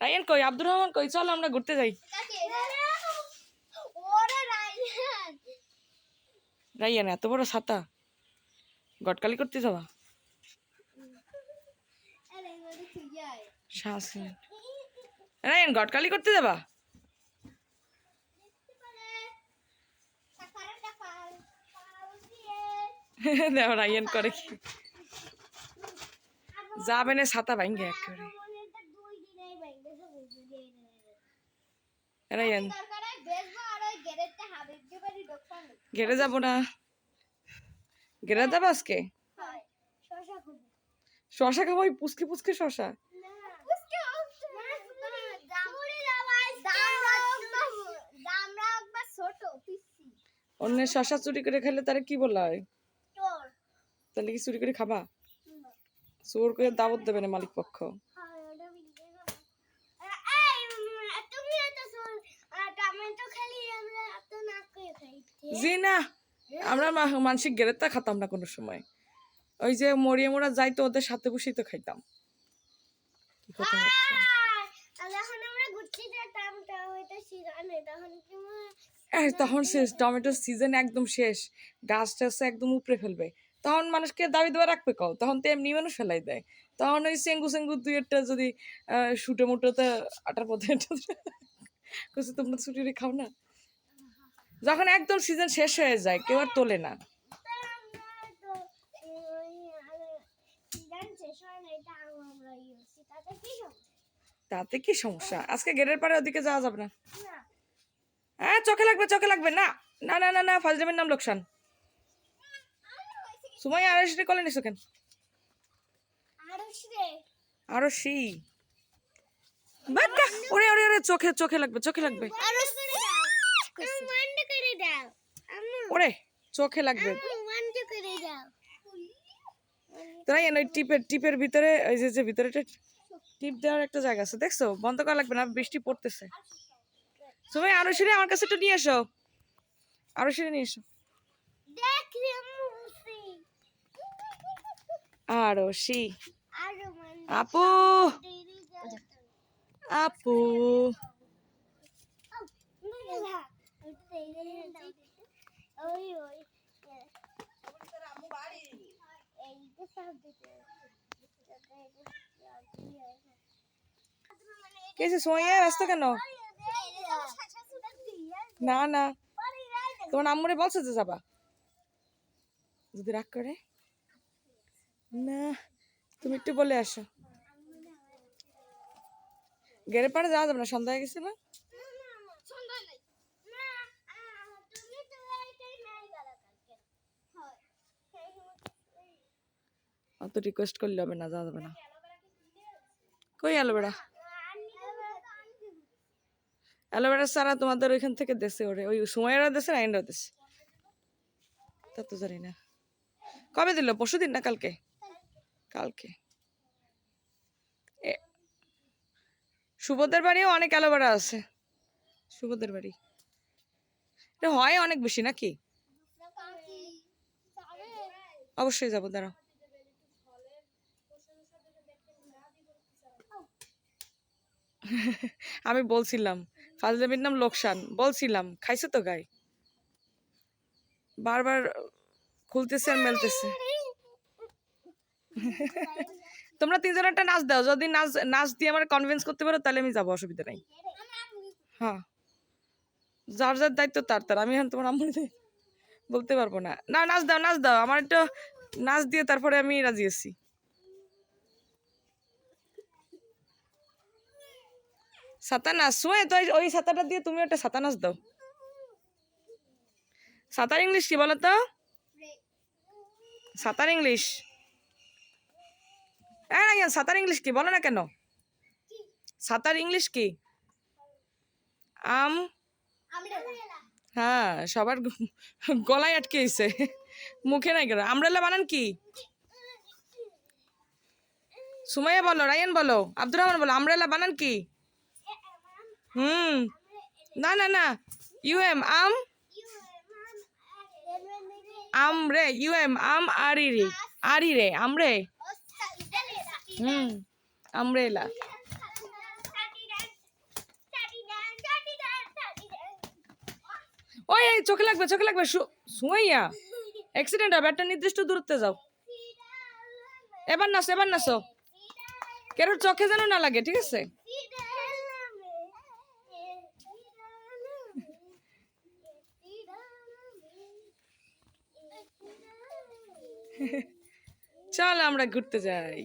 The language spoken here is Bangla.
রায়ান কই, আব্দুর রহমান কই, চলো আমরা ঘুরতে যাই। রায়ান এত বড় ছাতা, গটকালি করতে যাবা? রায়ান গটকালি করতে যাবা? দেখো রায়ান করে কি, যাবে না ছাতা ভাঙ্গে একেবারে। রায়ান ঘেরে যাবো না, ঘেরে যাবো আজকে। শশা খাবো, ওই পুচকে পুচকে শশা। অন্যের শশা চুরি করে খেলে তারা কি বলা হয়? তাহলে কি চুরি করে খাবা? চোর করে দাওয়াত দেবে না মালিক পক্ষ। জি না, আমরা মানসিক গেরেতা খাতাম না কোনো সময়। ওই যে মরিয়ে মোড়া যাইতো ওদের সাথে বসেই তো খাইতাম। কি কথা হচ্ছে? তখন শেষ, টমেটোর সিজন একদম শেষ, গাছ টাছ একদম উপরে ফেলবে, তখন মানুষকে দাবি দেওয়া রাখবে কও, তখন তো এমনি মানুষ ফেলাই দেয়। তখন ওই সেঙ্গু সেঙ্গু দুই একটা যদি শুটে মুটোতে আটার পথে কিছু তোমরা ছুটি খাও না, যখন একদম সিজন শেষ হয়ে যায় কেউ আর তোলে না। তাতে কি সমস্যা? আজকে গেটের পারে ওদিকে যাওয়া যাবে না। হ্যাঁ চোখে লাগবে, চোখে লাগবে না। না না না না, ফাজলামের নাম লোকসান। সুমাইয়া আড়াইশে কলে নিছো কেন? আরশি বাক্কা, ওরে ওরে ওরে, চোখে চোখে লাগবে, চোখে লাগবে, ওরে চোখে লাগবে। তাই ওই টিপের টিপের ভিতরে, ওই যে ভিতরে টিপ দেওয়ার একটা জায়গা আছে, দেখছো? বন্ধ করা লাগবে না, বৃষ্টি পড়তেছে। সুমাইয়া আরশিরে আমার কাছে একটু নিয়ে এসো, আরশিরে নিয়ে এসো। আরশি আপু, আপু কেছে সোয়া ব্যস্ত কেন? না না, তোমার আম্মুরে বলছো যে যাবা, যদি রাগ করে না তুমি একটু বলে আসো। গেরে পাড়ে যাওয়া যাবে না, সন্ধ্যা হয়ে গেছে না? অত রিকোয়েস্ট করলে হবে না, যাওয়া যাবে না। কই অ্যালোভেরা? অ্যালোভেরা সারা তোমাদের ওইখান থেকে দেশে, ওরে ওই সময়েরা দেশে না এন্ডা দেশে, তা তো জানি না। কবে দিল? পরশুদিন না কালকে? কালকে। সুবোধের বাড়িও অনেক অ্যালোভেরা আছে, সুবোধের বাড়ি এটা হয় অনেক বেশি নাকি? অবশ্যই যাবো, দাঁড়াও। আমি বলছিলাম ফাজলামির নাম লোকসান, বলছিলাম খাইছে তো গায়ে, বারবার খুলতেছে আর মেলতেছে। তোমরা তিনজন একটা নাচ দাও, যদি নাচ নাচ দিয়ে আমার কনভিন্স করতে পারো তাহলে আমি যাবো, অসুবিধা নাই। হ্যাঁ যার যার দায়িত্ব তার তার, আমি এখন তোমার আম্মুর বলতে পারবো না। না নাচ দাও, নাচ দাও, আমার একটা নাচ দিয়ে তারপরে আমি রাজি আছি। ছাতা নাচ শুয়ে তো, ওই ছাতাটা দিয়ে তুমি একটা ছাতা নাচ দাও। ছাতার ইংলিশ কি বলো তো? ছাতার ইংলিশ ছাতার ইংলিশ কি বলো না কেন? ছাতার ইংলিশ কি? আম। হ্যাঁ সবার গলায় আটকে গেছে, মুখে নাই গেল। আমরেলা বানান কি? সুমাইয়া বলো, রায়ান বলো, আব্দুর রহমান বলো, আমরেলা বানান কি? না না না, ইউএম আম, আমরে ইউএম আম, আরি রে, আরি রে আমরে। হুম আমব্রেলা ওই এই চোখে লাগবে সুমাইয়া অ্যাক্সিডেন্ট হবে একটা নির্দিষ্ট দূরত্বে যাও এবার নাচো কেরোর চোখে যেন না লাগে ঠিক আছে চল আমরা ঘুরতে যাই